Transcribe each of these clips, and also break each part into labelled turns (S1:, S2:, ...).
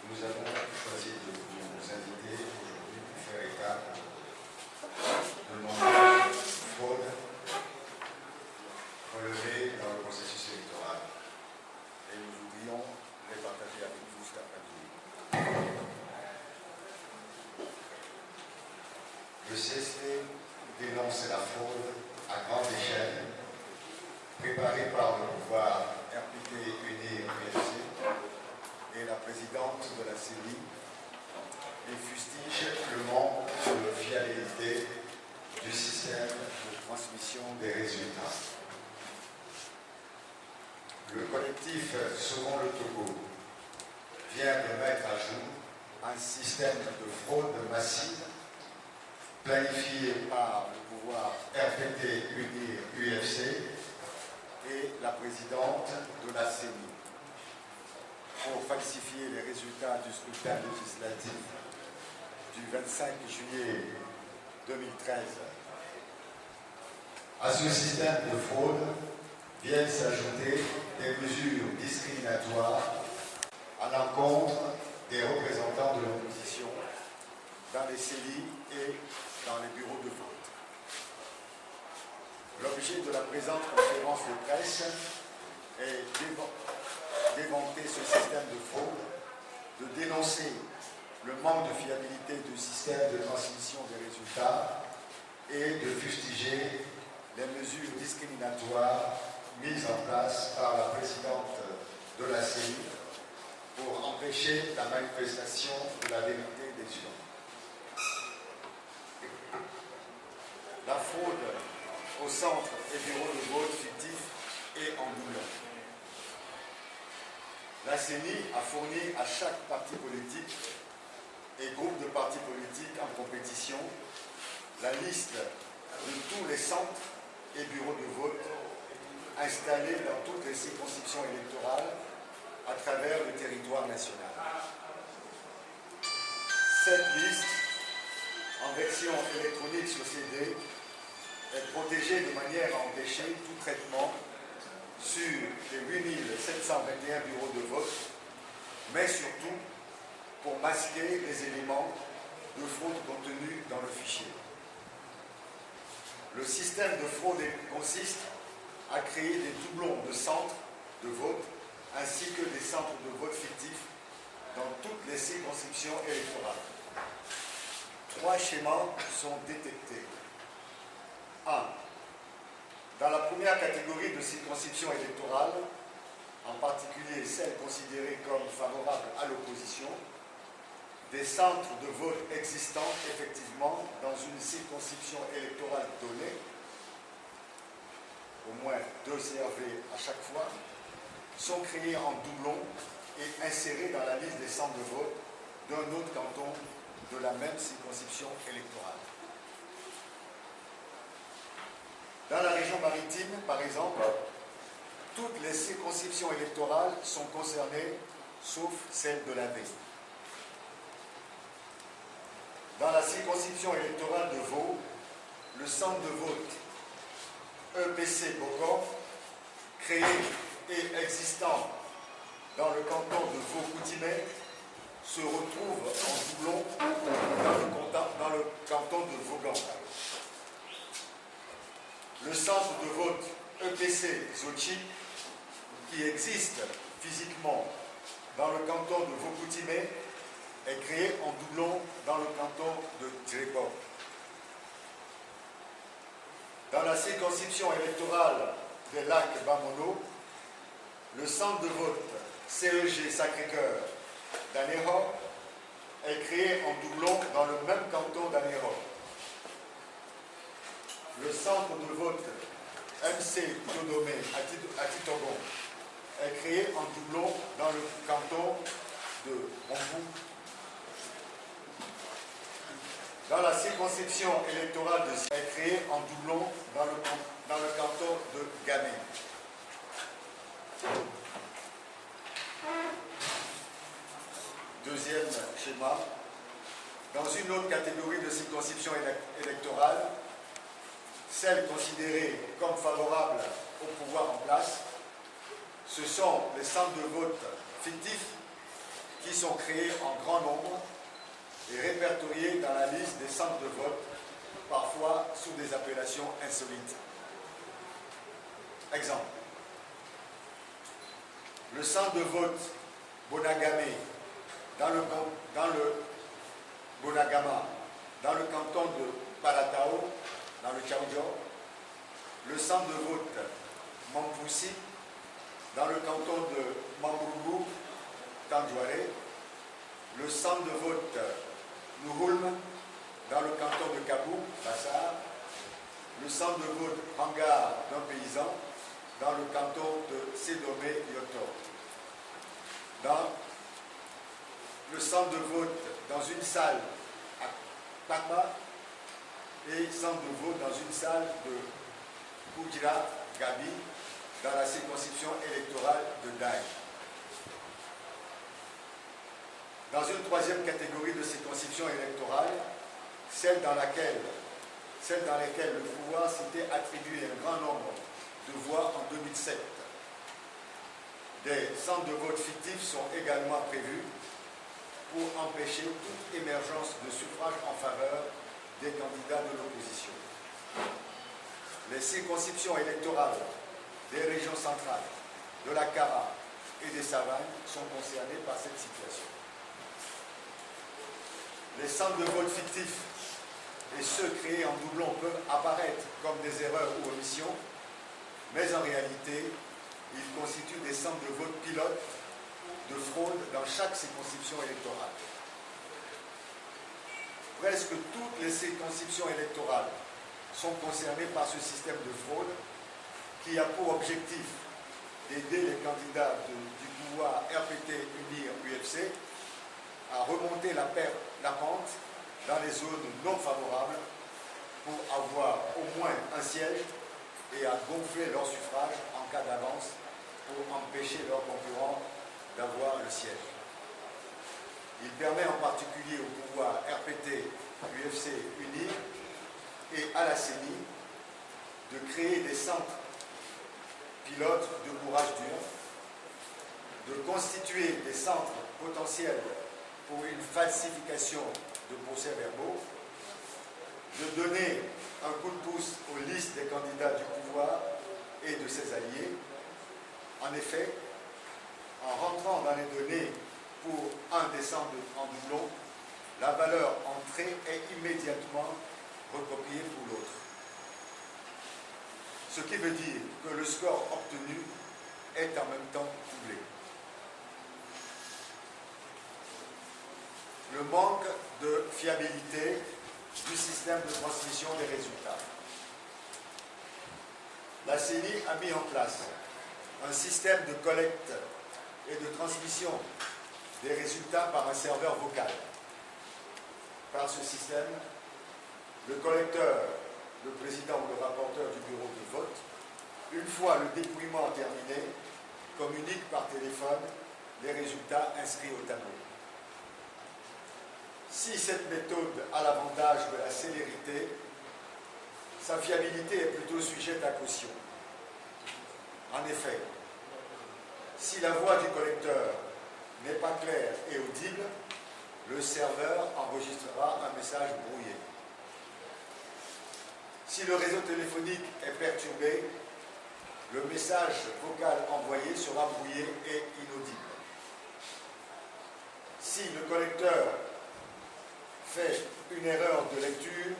S1: Nous avons choisi de vous inviter aujourd'hui pour faire état de nombreuses fraudes relevées dans le processus électoral. Et nous voudrions les partager avec vous cet après-midi. Le CST dénonce la fraude à grande échelle préparée par le pouvoir RPT UNIR UFC et la présidente de la CENI et fustige le manque de fiabilité du système de transmission des résultats. Le collectif Sauvons le Togo vient de mettre à jour un système de fraude massive planifié par le pouvoir RPT UNIR UFC et la présidente de la CENI pour falsifier les résultats du scrutin législatif du 25 juillet 2013. À ce système de fraude viennent s'ajouter des mesures discriminatoires à l'encontre des représentants de l'opposition dans les CELI et dans les bureaux de vote. L'objet de la présente conférence de presse est d'éventer ce système de fraude, de dénoncer le manque de fiabilité du système de transmission des résultats et de fustiger les mesures discriminatoires mises en place par la présidente de la CENI pour empêcher la manifestation de la vérité des urnes. La fraude au centre et bureaux de vote fictifs et en doublon. La CENI a fourni à chaque parti politique et groupe de partis politiques en compétition la liste de tous les centres et bureaux de vote installés dans toutes les circonscriptions électorales à travers le territoire national. Cette liste, en version électronique sur CD, est protégée de manière à empêcher tout traitement sur les 8721 bureaux de vote, mais surtout pour masquer les éléments de fraude contenus dans le fichier. Le système de fraude consiste à créer des doublons de centres de vote ainsi que des centres de vote fictifs dans toutes les circonscriptions électorales. 3 schémas sont détectés. 1. Dans la première catégorie de circonscriptions électorales, en particulier celles considérées comme favorables à l'opposition, des centres de vote existants effectivement dans une circonscription électorale donnée, au moins 2 CRV à chaque fois, sont créés en doublon et insérés dans la liste des centres de vote d'un autre canton de la même circonscription électorale. Dans la région maritime, par exemple, toutes les circonscriptions électorales sont concernées, sauf celle de la baie. Dans la circonscription électorale de Vaud, le centre de vote EPC Bocor, créé et existant dans le canton de Vaud-Coutimay, se retrouve en doublon dans le canton de Vaughan. Le centre de vote EPC Zochi, qui existe physiquement dans le canton de Vaud-Coutimay, est créé en doublon dans le canton de Djébor. Dans la circonscription électorale des lacs Bamono, le centre de vote CEG Sacré-Cœur d'Anéro est créé en doublon dans le même canton d'Anéro. Le centre de vote MC Dodomé à Titogon est créé en doublon dans le canton de Ombou. Dans la circonscription électorale de est créé en doublon dans le canton de Gamay. Deuxième schéma. Dans une autre catégorie de circonscription électorale, celles considérées comme favorables au pouvoir en place, ce sont les centres de vote fictifs qui sont créés en grand nombre et répertoriés dans la liste des centres de vote, parfois sous des appellations insolites. Exemple. Le centre de vote Bonagame dans le Bonagama, dans le canton de Paratao, dans le Tchaoudjou. Le centre de vote Mampoussi, dans le canton de Mambourou, Tandjouaré. Le centre de vote Nouhoulm, dans le canton de Kabou, Bassar. Le centre de vote Hangar d'un paysan, dans le canton de Sédomé-Yoto. Dans le centre de vote dans une salle à Papa et centre de vote dans une salle de Koudjira, Gabi, dans la circonscription électorale de Daï. Dans une troisième catégorie de circonscription électorale, celle dans laquelle le pouvoir s'était attribué un grand nombre de voix en 2007. Des centres de vote fictifs sont également prévus pour empêcher toute émergence de suffrage en faveur des candidats de l'opposition. Les circonscriptions électorales des régions centrales, de la Kara et des Savanes sont concernées par cette situation. Les centres de vote fictifs et ceux créés en doublon peuvent apparaître comme des erreurs ou omissions, mais en réalité, ils constituent des centres de vote pilotes de fraude dans chaque circonscription électorale. Presque toutes les circonscriptions électorales sont concernées par ce système de fraude qui a pour objectif d'aider les candidats du pouvoir RPT Unir UFC à remonter la pente dans les zones non favorables pour avoir au moins un siège et à gonfler leur suffrage en cas d'avance pour empêcher leurs concurrents d'avoir le siège. Il permet en particulier au pouvoir RPT, UFC Unir et à la CENI de créer des centres pilotes de bourrage dur, de constituer des centres potentiels pour une falsification de procès-verbaux, de donner un coup de pouce aux listes des candidats du pouvoir et de ses alliés. En effet, en rentrant dans les données pour un des centres en doublon, la valeur entrée est immédiatement recopiée pour l'autre. Ce qui veut dire que le score obtenu est en même temps doublé. Le manque de fiabilité du système de transmission des résultats. La CENI a mis en place un système de collecte et de transmission des résultats par un serveur vocal. Par ce système, le collecteur, le président ou le rapporteur du bureau de vote, une fois le dépouillement terminé, communique par téléphone les résultats inscrits au tableau. Si cette méthode a l'avantage de la célérité, sa fiabilité est plutôt sujette à caution. En effet, si la voix du collecteur n'est pas claire et audible, le serveur enregistrera un message brouillé. Si le réseau téléphonique est perturbé, le message vocal envoyé sera brouillé et inaudible. Si le collecteur fait une erreur de lecture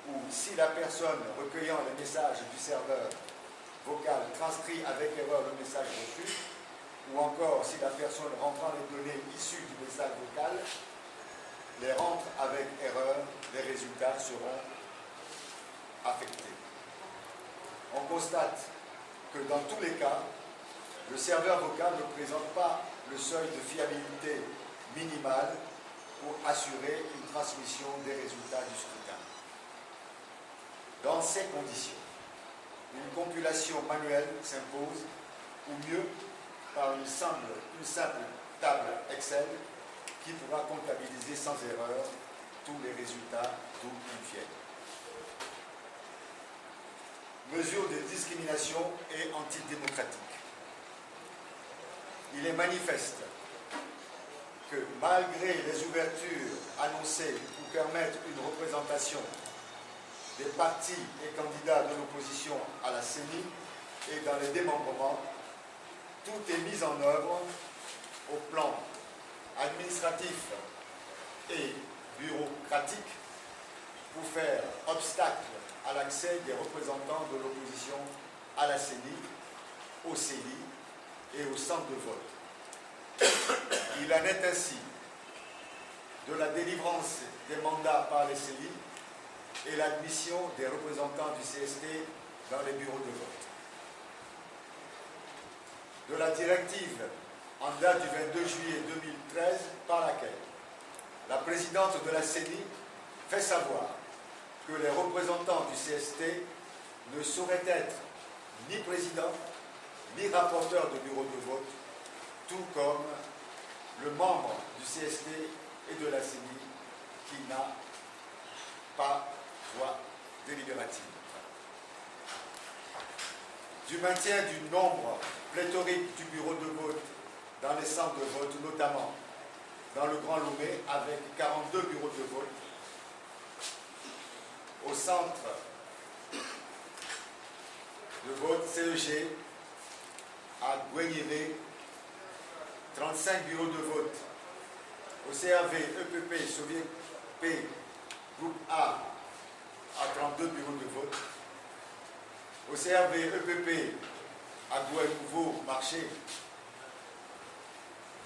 S1: ou si la personne recueillant les messages du serveur vocal transcrit avec erreur le message reçu, ou encore si la personne rentrant les données issues du message vocal les rentre avec erreur, les résultats seront affectés. On constate que dans tous les cas, le serveur vocal ne présente pas le seuil de fiabilité minimal pour assurer une transmission des résultats du scrutin. Dans ces conditions, une compilation manuelle s'impose, ou mieux, par une simple table Excel qui pourra comptabiliser sans erreur tous les résultats d'où ils viennent. Mesure de discrimination et antidémocratique. Il est manifeste que malgré les ouvertures annoncées pour permettre une représentation des partis et candidats de l'opposition à la CENI et dans les démembrements, tout est mis en œuvre au plan administratif et bureaucratique pour faire obstacle à l'accès des représentants de l'opposition à la CENI, au CELI et au centre de vote. Il en est ainsi de la délivrance des mandats par les CELI et l'admission des représentants du CST dans les bureaux de vote. De la directive en date du 22 juillet 2013 par laquelle la présidente de la CENI fait savoir que les représentants du CST ne sauraient être ni président ni rapporteur de bureau de vote, tout comme le membre du CST et de la CENI qui n'a pas voix délibérative. Du maintien du nombre pléthorique du bureau de vote dans les centres de vote, notamment dans le Grand Lomé, avec 42 bureaux de vote, au centre de vote CEG à Gouéniévé, 35 bureaux de vote, au CRV EPP Soviet P groupe A à 32 bureaux de vote, au CRV EPP à Goué-Nouveau Marché,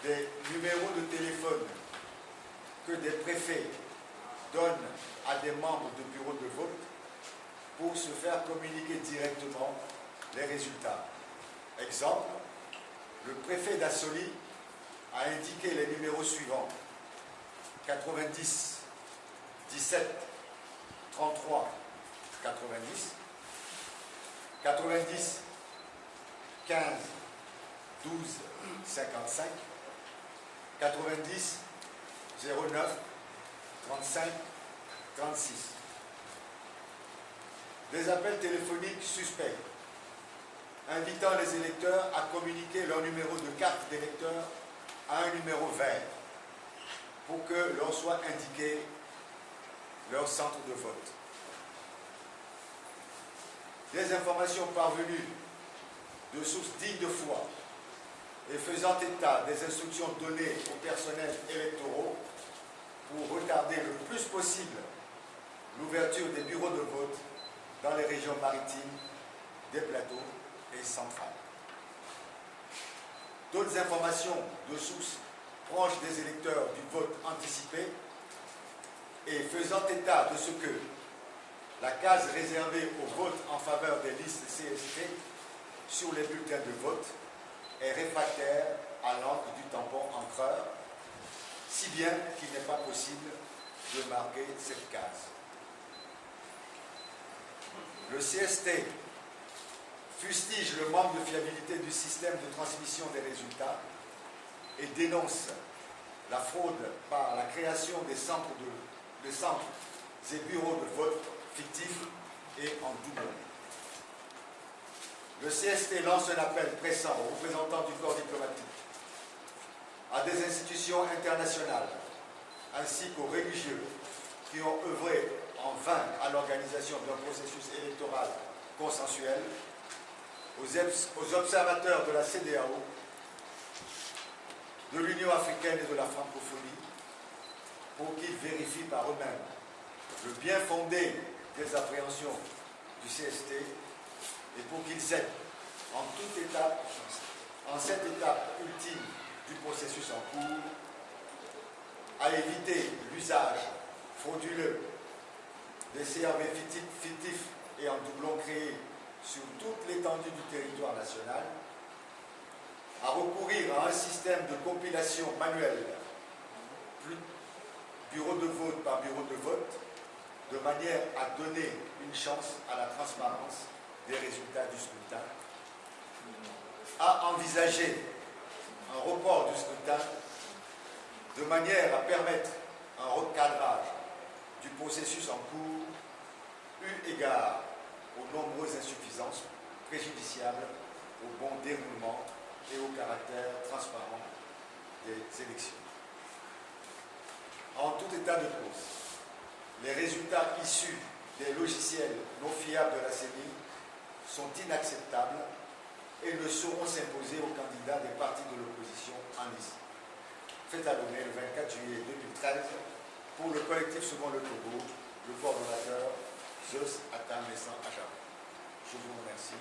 S1: des numéros de téléphone que des préfets donnent à des membres de bureaux de vote pour se faire communiquer directement les résultats. Exemple, le préfet d'Assoli a indiqué les numéros suivants: 90 17 33 90, 90 15 12 55, 90 09 35 36. Des appels téléphoniques suspects invitant les électeurs à communiquer leur numéro de carte d'électeur à un numéro vert pour que leur soit indiqué leur centre de vote. Des informations parvenues de sources dignes de foi et faisant état des instructions données aux personnels électoraux pour retarder le plus possible l'ouverture des bureaux de vote dans les régions maritimes, des plateaux et centrales. D'autres informations de sources proches des électeurs du vote anticipé et faisant état de ce que la case réservée au vote en faveur des listes CST sur les bulletins de vote est réfractaire à l'encre du tampon encreur, si bien qu'il n'est pas possible de marquer cette case. Le CST fustige le manque de fiabilité du système de transmission des résultats et dénonce la fraude par la création des centres et bureaux de vote fictifs et en doublon. Le CST lance un appel pressant aux représentants du corps diplomatique, à des institutions internationales, ainsi qu'aux religieux qui ont œuvré en vain à l'organisation d'un processus électoral consensuel, aux observateurs de la CEDEAO, de l'Union africaine et de la francophonie, pour qu'ils vérifient par eux-mêmes le bien fondé des appréhensions du CST et pour qu'ils aident en toute étape, en cette étape ultime du processus en cours, à éviter l'usage frauduleux des CRV fictifs et en doublon créés sur toute l'étendue du territoire national, à recourir à un système de compilation manuelle, bureau de vote par bureau de vote, de manière à donner une chance à la transparence des résultats du scrutin, à envisager un report du scrutin de manière à permettre un recadrage du processus en cours eu égard aux nombreuses insuffisances préjudiciables au bon déroulement et au caractère transparent des élections. état de cause, les résultats issus des logiciels non fiables de la CENI sont inacceptables et ne sauront s'imposer aux candidats des partis de l'opposition en lice. Fait à donner le 24 juillet 2013 pour le collectif Second le Togo, le coordonnateur Jos Atam Messan Acham. Je vous remercie.